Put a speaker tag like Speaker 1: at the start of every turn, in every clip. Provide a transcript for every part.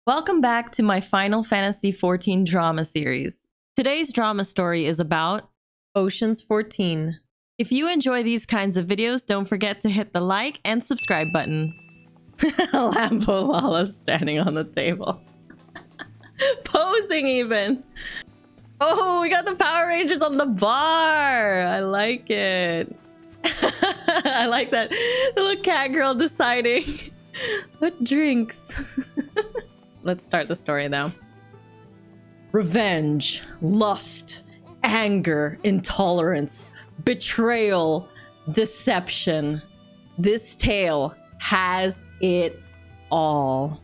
Speaker 1: Welcome back to my Final Fantasy XIV drama series. Today's drama story is about Oceans 14. If you enjoy these kinds of videos, don't forget to hit the like and subscribe button. Lambo Lala standing on the table. Posing even. Oh, we got the Power Rangers on the bar. I like it. I like that little cat girl deciding what drinks. Let's start the story though. Revenge, lust, anger, intolerance, betrayal, deception. This tale has it all.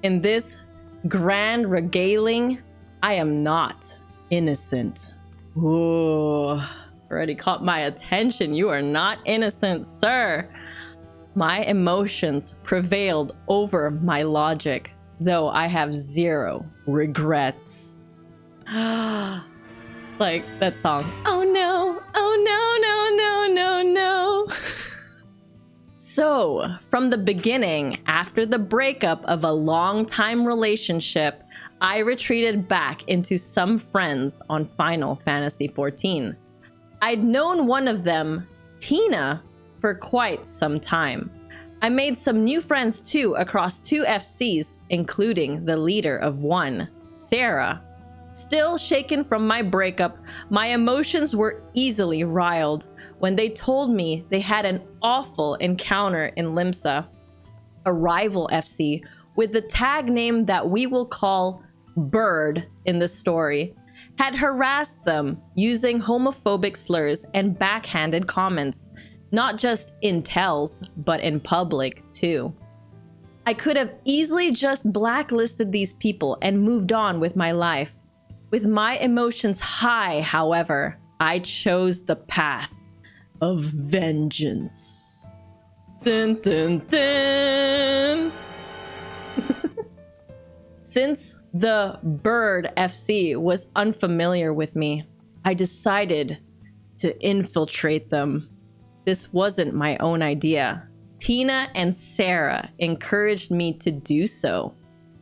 Speaker 1: In this grand regaling, I am not innocent. Ooh, already caught my attention. You are not innocent, sir. My emotions prevailed over my logic, though I have zero regrets. Like that song. Oh no, oh no, no, no, no, no. So, from the beginning, after the breakup of a long-time relationship, I retreated back into some friends on Final Fantasy XIV. I'd known one of them, Tina, for quite some time. I made some new friends too across 2 FCs, including the leader of one, Sarah. Still shaken from my breakup, my emotions were easily riled when they told me they had an awful encounter in Limsa, a rival FC with the tag name that we will call Bird in the story, had harassed them using homophobic slurs and backhanded comments. Not just in tells, but in public too. I could have easily just blacklisted these people and moved on with my life. With my emotions high, however, I chose the path of vengeance. Dun, dun, dun. Since the Bird FC was unfamiliar with me, I decided to infiltrate them. This wasn't my own idea. Tina and Sarah encouraged me to do so.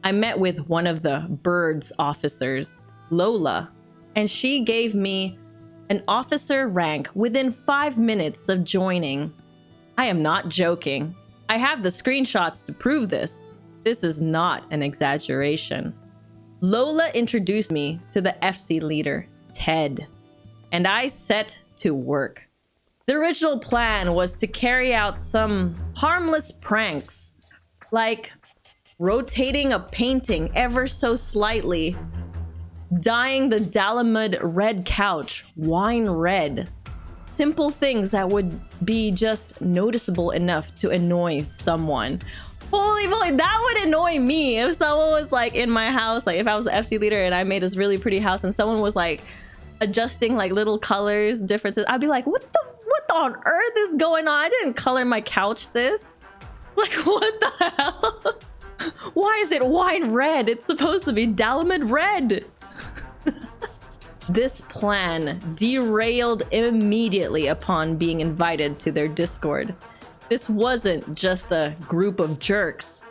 Speaker 1: I met with one of the Bird's officers, Lola, and she gave me an officer rank within 5 minutes of joining. I am not joking. I have the screenshots to prove this. This is not an exaggeration. Lola introduced me to the FC leader, Ted, and I set to work. The original plan was to carry out some harmless pranks, like rotating a painting ever so slightly, dyeing the Dalamud red couch wine red. Simple things that would be just noticeable enough to annoy someone. Holy moly, that would annoy me if someone was like in my house, like if I was the FC leader and I made this really pretty house and someone was like adjusting like little colors, differences. I'd be like, what on earth is going on? I didn't color my couch this. Like, what the hell? Why is it wine red? It's supposed to be Dalamud red. This plan derailed immediately upon being invited to their Discord. This wasn't just a group of jerks.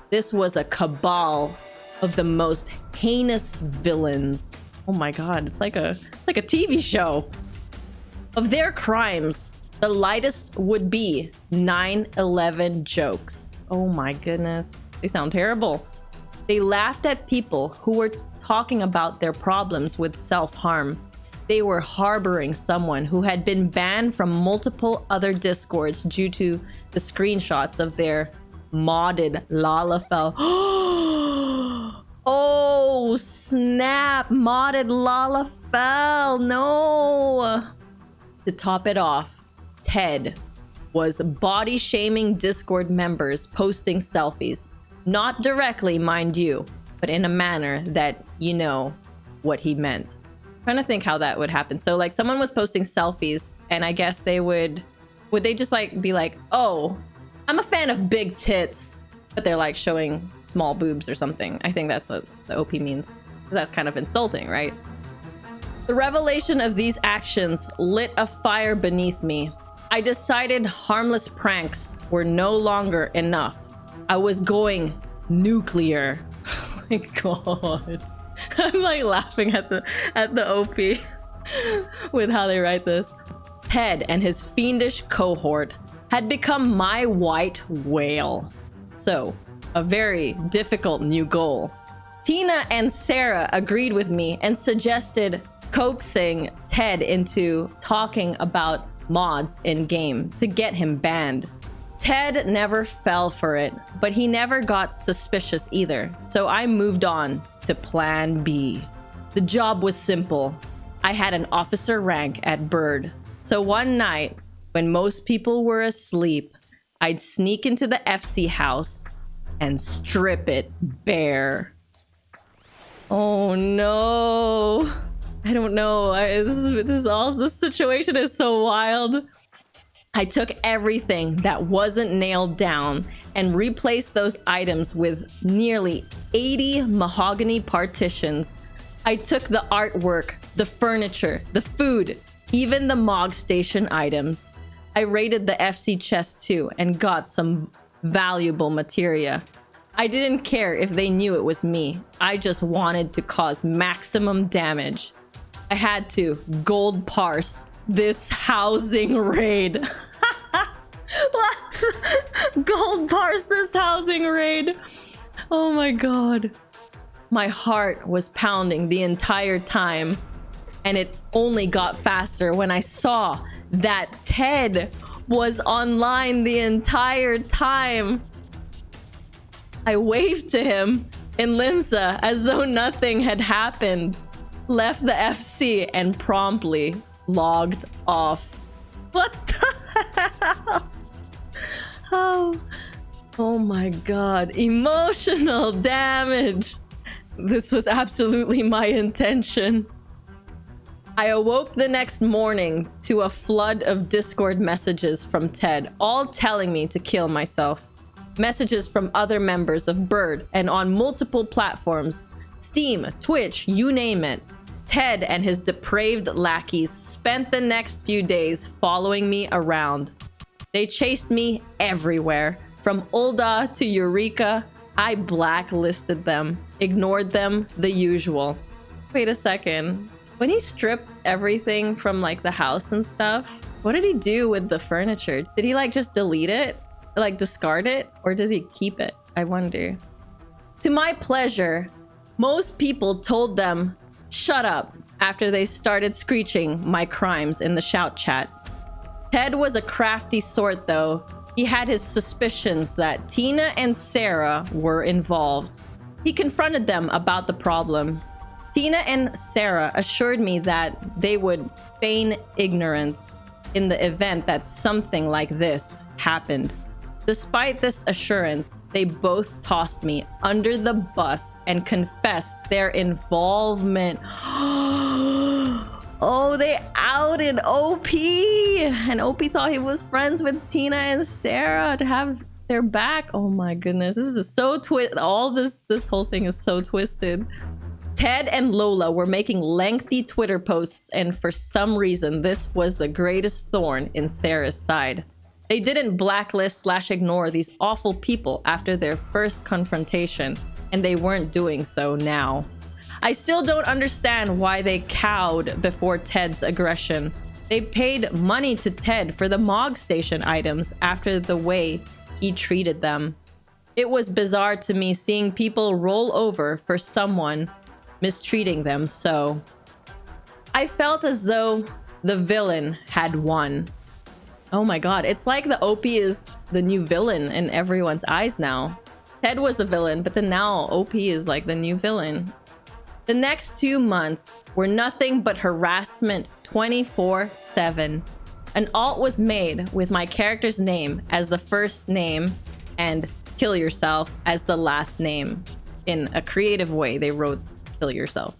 Speaker 1: This was a cabal of the most heinous villains. Oh my god, it's like a TV show. Of their crimes, the lightest would be 9/11 jokes. Oh my goodness, they sound terrible. They laughed at people who were talking about their problems with self-harm. They were harboring someone who had been banned from multiple other Discords due to the screenshots of their modded Lalafell. Oh snap, modded Lalafell, no! To top it off, Ted was body shaming Discord members posting selfies. Not directly, mind you, but in a manner that you know what he meant. I'm trying to think how that would happen. So like someone was posting selfies and I guess they would they just like be like, oh, I'm a fan of big tits, but they're like showing small boobs or something. I think that's what the OP means. That's kind of insulting, right? The revelation of these actions lit a fire beneath me. I decided harmless pranks were no longer enough. I was going nuclear. my god. I'm like laughing at the OP with how they write this. Ted and his fiendish cohort had become my white whale. So, a very difficult new goal. Tina and Sarah agreed with me and suggested coaxing Ted into talking about mods in-game to get him banned. Ted never fell for it, but he never got suspicious either, so I moved on to Plan B. The job was simple. I had an officer rank at Bird, so one night, when most people were asleep, I'd sneak into the FC house and strip it bare. Oh no. I don't know. This situation is so wild. I took everything that wasn't nailed down and replaced those items with nearly 80 mahogany partitions. I took the artwork, the furniture, the food, even the Mog Station items. I raided the FC chest too and got some valuable materia. I didn't care if they knew it was me. I just wanted to cause maximum damage. I had to gold parse this housing raid. What? Gold parse this housing raid. Oh my god. My heart was pounding the entire time, and it only got faster when I saw that Ted was online the entire time. I waved to him in Limsa as though nothing had happened, left the FC, and promptly logged off. What the hell? Oh my god. Emotional damage. This was absolutely my intention. I awoke the next morning to a flood of Discord messages from Ted, all telling me to kill myself. Messages from other members of Bird and on multiple platforms. Steam, Twitch, you name it. Ted and his depraved lackeys spent the next few days following me around. They chased me everywhere, from Ulda to Eureka. I blacklisted them, ignored them, the usual. Wait a second. When he stripped everything from like the house and stuff, what did he do with the furniture? Did he like just delete it? Like discard it? Or does he keep it? I wonder. To my pleasure, most people told them, shut up, after they started screeching my crimes in the shout chat. Ted was a crafty sort though. He had his suspicions that Tina and Sarah were involved. He confronted them about the problem. Tina and Sarah assured me that they would feign ignorance in the event that something like this happened. Despite this assurance, they both tossed me under the bus and confessed their involvement. Oh, they outed OP! And OP thought he was friends with Tina and Sarah to have their back. Oh my goodness, this is so twisted. All this whole thing is so twisted. Ted and Lola were making lengthy Twitter posts, and for some reason, this was the greatest thorn in Sarah's side. They didn't blacklist/ignore these awful people after their first confrontation, and they weren't doing so now. I still don't understand why they cowed before Ted's aggression. They paid money to Ted for the Mog Station items after the way he treated them. It was bizarre to me seeing people roll over for someone mistreating them so. I felt as though the villain had won. Oh my god, it's like the OP is the new villain in everyone's eyes now. Ted was the villain, but then now OP is like the new villain. The next 2 months were nothing but harassment 24/7. An alt was made with my character's name as the first name and kill yourself as the last name. In a creative way, they wrote kill yourself.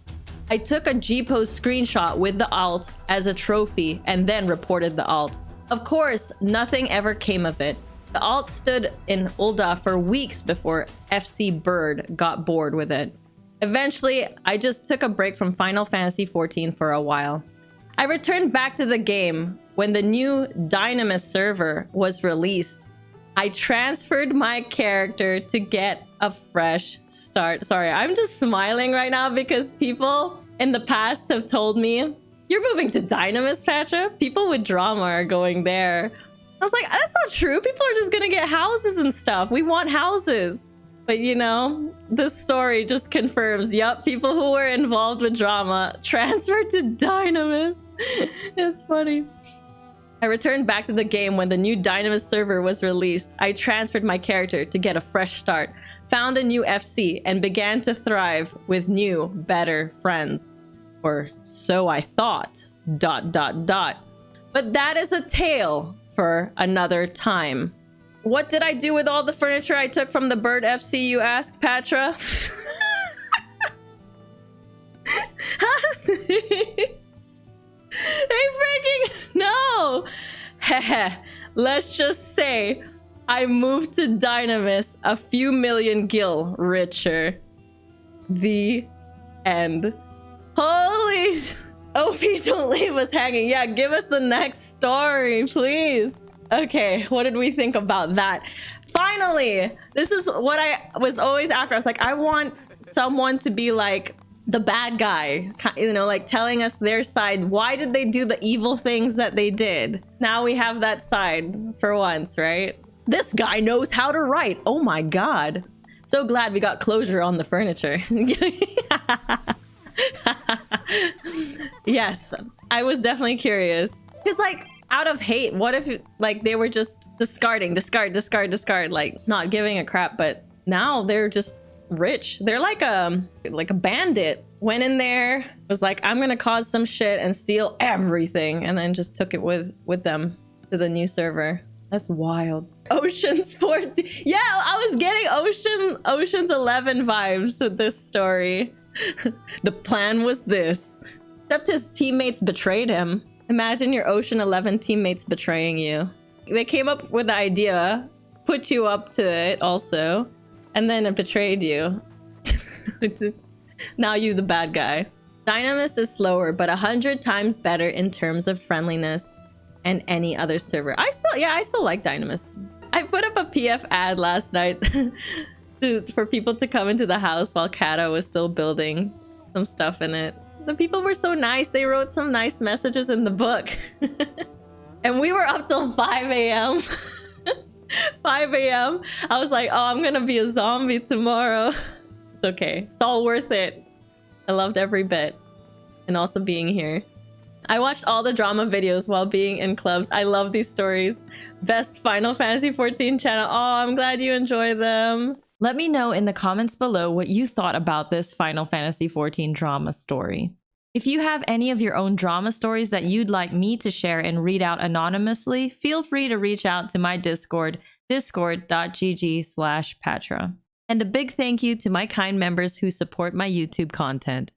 Speaker 1: I took a G-Post screenshot with the alt as a trophy and then reported the alt. Of course, nothing ever came of it. The alt stood in Ulda for weeks before FC Bird got bored with it. Eventually, I just took a break from Final Fantasy XIV for a while. I returned back to the game when the new Dynamis server was released. I transferred my character to get a fresh start. Sorry, I'm just smiling right now because people in the past have told me, you're moving to Dynamis, Pathra? People with drama are going there. I was like, that's not true. People are just gonna get houses and stuff. We want houses. But you know, this story just confirms, yup, people who were involved with drama transferred to Dynamis. It's funny. I returned back to the game when the new Dynamis server was released. I transferred my character to get a fresh start, found a new FC, and began to thrive with new, better friends. Or so I thought, ... But that is a tale for another time. What did I do with all the furniture I took from the Bird FC, you ask, Pathra? Hey, freaking no! Heh. Let's just say I moved to Dynamis a few million gil richer. The end. Holy... OP, don't leave us hanging. Yeah, give us the next story, please. Okay, what did we think about that? Finally, this is what I was always after. I was like, I want someone to be like the bad guy, you know, like telling us their side. Why did they do the evil things that they did? Now we have that side for once, right? This guy knows how to write. Oh my God. So glad we got closure on the furniture. Yes, I was definitely curious. Because like, out of hate, what if like they were just discarding, discard, like not giving a crap, but now they're just rich. They're like a bandit. Went in there, was like, I'm gonna cause some shit and steal everything, and then just took it with them to the new server. That's wild. Ocean's 14. Yeah, I was getting Ocean's 11 vibes with this story. The plan was this. Except his teammates betrayed him. Imagine your Ocean 11 teammates betraying you. They came up with the idea, put you up to it also, and then it betrayed you. Now you the bad guy. Dynamis is slower, but 100 times better in terms of friendliness and any other server. I still like Dynamis. I put up a PF ad last night for people to come into the house while Kata was still building some stuff in it. The people were so nice. They wrote some nice messages in the book. And we were up till 5 a.m. 5 a.m. I was like, oh, I'm gonna be a zombie tomorrow. It's okay. It's all worth it. I loved every bit. And also being here. I watched all the drama videos while being in clubs. I love these stories. Best Final Fantasy 14 channel. Oh, I'm glad you enjoy them. Let me know in the comments below what you thought about this Final Fantasy 14 drama story. If you have any of your own drama stories that you'd like me to share and read out anonymously, feel free to reach out to my Discord, discord.gg/Pathra. And a big thank you to my kind members who support my YouTube content.